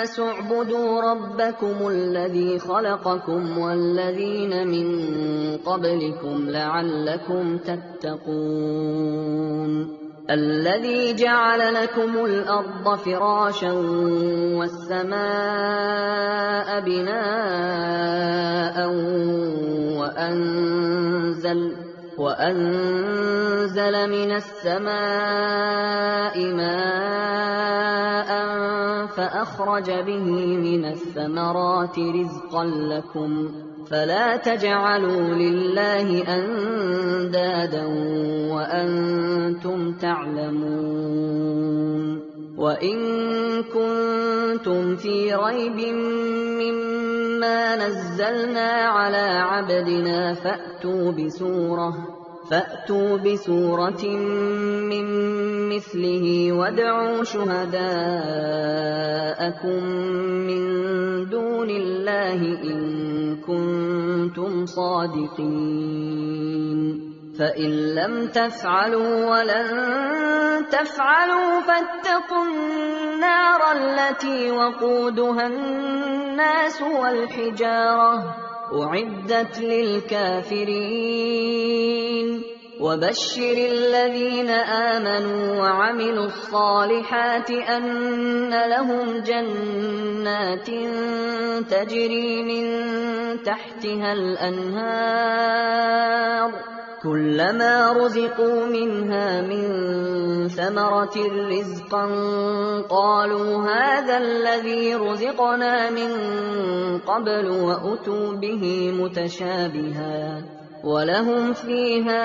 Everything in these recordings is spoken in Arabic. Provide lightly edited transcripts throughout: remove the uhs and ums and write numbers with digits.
النَّاسُ اعْبُدُوا رَبَّكُمُ الَّذِي خَلَقَكُمْ وَالَّذِينَ مِن قَبْلِكُمْ لَعَلَّكُمْ تَتَّقُونَ الَّذِي جَعَلَ لَكُمُ الْأَرْضَ فِرَاشًا وَالسَّمَاءَ بِنَاءً وَأَنزَلَ مِنَ السَّمَاءِ مَاءً فَأَخْرَجَ بِهِ مِنَ الثَّمَرَاتِ رِزْقًا لَّكُمْ فَلَا تَجْعَلُوا لِلَّهِ أَندَادًا وَأَنتُمْ تعلمون وَإِن كُنتُمْ فِي رَيْبٍ مِّمَّا نَزَّلْنَا عَلَىٰ عَبْدِنَا فَأْتُوا بِسُورَةٍ مِّن مِّثْلِهِ وَادْعُوا شُهَدَاءَكُم مِّن دُونِ اللَّهِ إِن كُنتُمْ صَادِقِينَ فَإِن لَّمْ تَفْعَلُوا وَلَن تَفْعَلُوا فَاتَّقُوا النَّارَ الَّتِي وَقُودُهَا النَّاسُ وَالْحِجَارَةُ أُعِدَّتْ لِلْكَافِرِينَ وَبَشِّرِ الَّذِينَ آمَنُوا وَعَمِلُوا الصَّالِحَاتِ أَنَّ لَهُمْ جَنَّاتٍ تَجْرِي مِن تَحْتِهَا الْأَنْهَارُ كُلَّمَا رُزِقُوا مِنْهَا مِن ثَمَرَةٍ رِّزْقًا قَالُوا هَٰذَا الَّذِي رُزِقْنَا مِن قَبْلُ وَأُتُوا بِهِ مُتَشَابِهًا وَلَهُمْ فِيهَا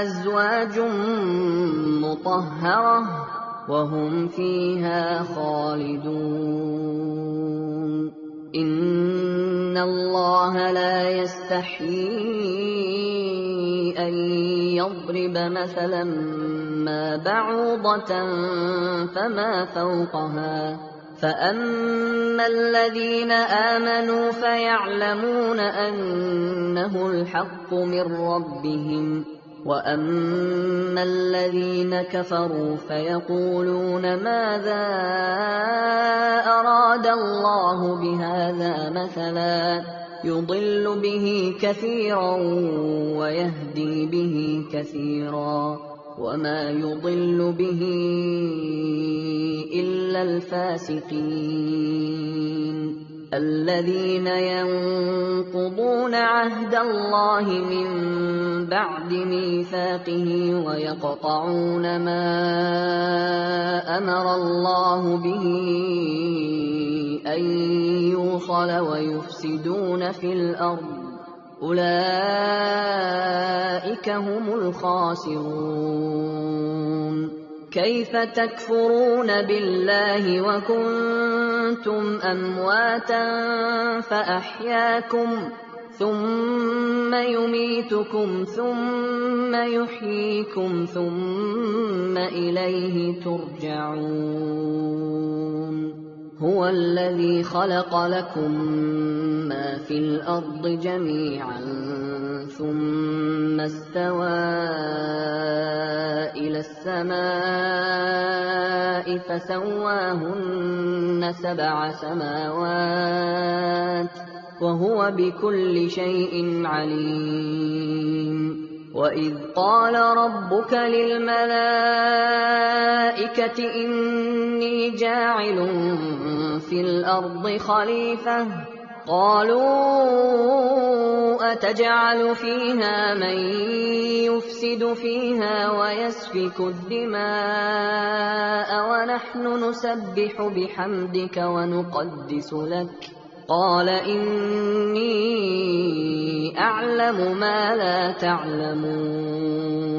أَزْوَاجٌ مُّطَهَّرَةٌ وَهُمْ فِيهَا خَالِدُونَ إِنَّ اللَّهَ لَا يَسْتَحْيِي أَن يَضْرِبَ مَثَلًا مَّا بَعُوضَةً فَمَا فَوْقَهَا فَأَمَّا الَّذِينَ آمَنُوا فَيَعْلَمُونَ أَنَّهُ الْحَقُّ مِن رَّبِّهِمْ وَأَمَّا الَّذِينَ كَفَرُوا فَيَقُولُونَ مَاذَا أَرَادَ اللَّهُ بِهَٰذَا مَثَلًا يُضِلُّ بِهِ كَثِيرًا وَيَهْدِي بِهِ كَثِيرًا وَمَا يُضِلُّ بِهِ إِلَّا الْفَاسِقِينَ الَّذِينَ يَنقُضُونَ عَهْدَ اللَّهِ مِن بَعْدِ مِيثَاقِهِ وَيَقْطَعُونَ مَا أَمَرَ اللَّهُ بِهِ أَن يُوصَلَ وَيُفْسِدُونَ فِي الْأَرْضِ أُولَٰئِكَ هُمُ الْخَاسِرُونَ كَيْفَ تَكْفُرُونَ بِاللَّهِ وَكُنتُمْ أَمْوَاتًا فَأَحْيَاكُمْ ثُمَّ يُمِيتُكُمْ ثُمَّ يُحْيِيكُمْ ثُمَّ إِلَيْهِ تُرْجَعُونَ هُوَ الَّذِي خَلَقَ لَكُم مَّا فِي الْأَرْضِ جَمِيعًا ثُمَّ اسْتَوَىٰ إِلَى السَّمَاءِ فَسَوَّاهُنَّ سَبْعَ سَمَاوَاتٍ وَهُوَ بِكُلِّ شَيْءٍ عَلِيمٌ وَإِذْ قَالَ رَبُّكَ لِلْمَلَائِكَةِ إِنِّي جَاعِلٌ فِي الْأَرْضِ خَلِيفَةً قَالُوا أَتَجْعَلُ فِيهَا مَن يُفْسِدُ فِيهَا وَيَسْفِكُ الدِّمَاءَ وَنَحْنُ نُسَبِّحُ بِحَمْدِكَ وَنُقَدِّسُ لَكَ قَالَ إِنِّي أَعْلَمُ مَا لَا تَعْلَمُونَ